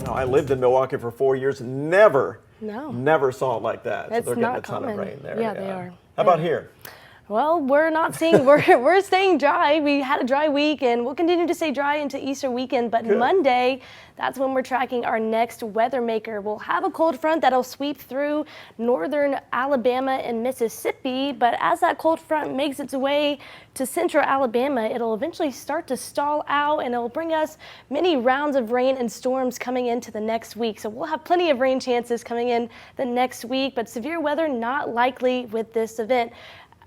Now, I lived in Milwaukee for 4 years. Never saw it like that. It's so they're getting not a ton common. of rain there. Yeah, they are. How about here? Well, we're not seeing, we're staying dry. We had a dry week and we'll continue to stay dry into Easter weekend, but Good. Monday, that's when we're tracking our next weather maker. We'll have a cold front that'll sweep through northern Alabama and Mississippi, but as that cold front makes its way to central Alabama, it'll eventually start to stall out and it'll bring us many rounds of rain and storms coming into the next week. So we'll have plenty of rain chances coming in the next week, but severe weather not likely with this event.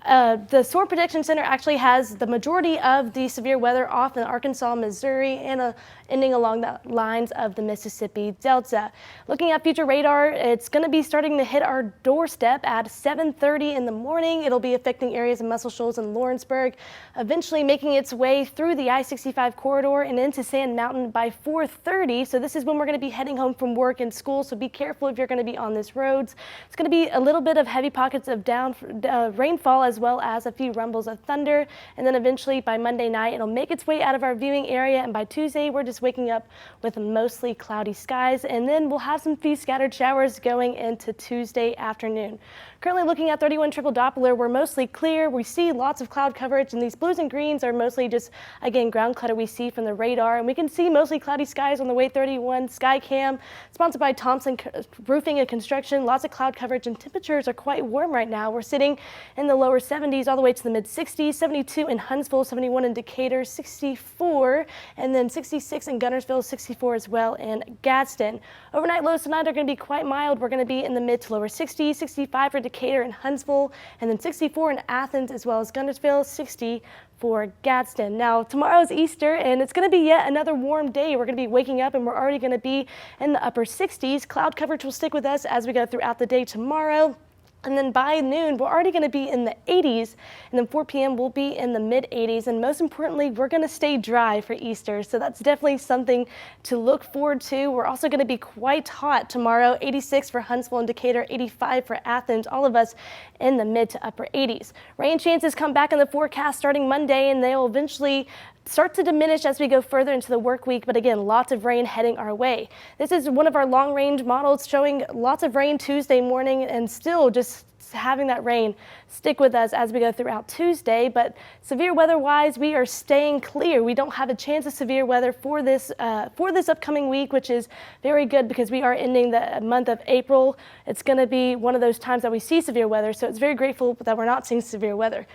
The Storm Prediction Center actually has the majority of the severe weather off in Arkansas, Missouri, and ending along the lines of the Mississippi Delta. Looking at future radar, it's going to be starting to hit our doorstep at 7:30 in the morning. It'll be affecting areas of Muscle Shoals and Lawrenceburg, eventually making its way through the I-65 corridor and into Sand Mountain by 4:30. So this is when we're going to be heading home from work and school. So be careful if you're going to be on these roads. It's going to be a little bit of heavy pockets of rainfall, as well as a few rumbles of thunder, and then eventually by Monday night it'll make its way out of our viewing area, and by Tuesday we're just waking up with mostly cloudy skies, and then we'll have some few scattered showers going into Tuesday afternoon. Currently looking at 31 triple Doppler, we're mostly clear. We see lots of cloud coverage, and these blues and greens are mostly just, again, ground clutter we see from the radar, and we can see mostly cloudy skies on the WAAY 31 sky cam, sponsored by Thompson Roofing and Construction. Lots of cloud coverage, and temperatures are quite warm right now. We're sitting in the lower 70s all the way to the mid 60s, 72 in Huntsville, 71 in Decatur, 64, and then 66 in Guntersville, 64 as well in Gadsden. Overnight lows tonight are going to be quite mild. We're going to be in the mid to lower 60s, 65 for Decatur and Huntsville, and then 64 in Athens as well as Guntersville, 60 for Gadsden. Now, tomorrow's Easter, and it's going to be yet another warm day. We're going to be waking up, and we're already going to be in the upper 60s. Cloud coverage will stick with us as we go throughout the day tomorrow. And then by noon, we're already going to be in the 80s, and then 4 p.m. we'll be in the mid 80s. And most importantly, we're going to stay dry for Easter. So that's definitely something to look forward to. We're also going to be quite hot tomorrow, 86 for Huntsville and Decatur, 85 for Athens, all of us in the mid to upper 80s. Rain chances come back in the forecast starting Monday, and they'll eventually start to diminish as we go further into the work week, but again, lots of rain heading our way. This is one of our long range models showing lots of rain Tuesday morning, and still just having that rain stick with us as we go throughout Tuesday. But severe weather wise, we are staying clear. We don't have a chance of severe weather for this upcoming week, which is very good because we are ending the month of April. It's going to be one of those times that we see severe weather, so it's very grateful that we're not seeing severe weather.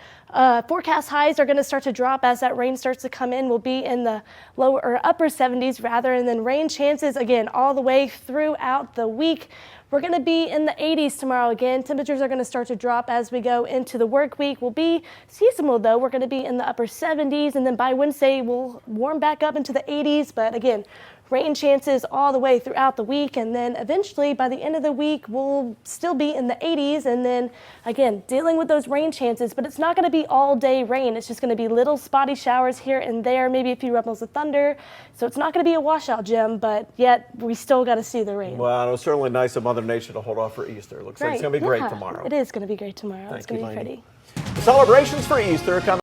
Forecast highs are going to start to drop as that rain starts to come in. We'll be in the lower or upper 70s rather, and then rain chances again all the way throughout the week. We're going to be in the 80s tomorrow again. Temperatures are going to start to drop as we go into the work week. We'll be seasonal though. We're going to be in the upper 70s, and then by Wednesday we'll warm back up into the 80s. But again, rain chances all the way throughout the week, and then eventually by the end of the week we'll still be in the 80s, and then again dealing with those rain chances, but it's not going to be all day rain. It's just going to be little spotty showers here and there, maybe a few rumbles of thunder. So it's not going to be a washout, Jim, but yet we still got to see the rain. Well, it was certainly nice of Mother Nature to hold off for Easter. Looks like it's going to be great tomorrow. It is going to be great tomorrow. It's going to be Laine. pretty. The celebrations for Easter come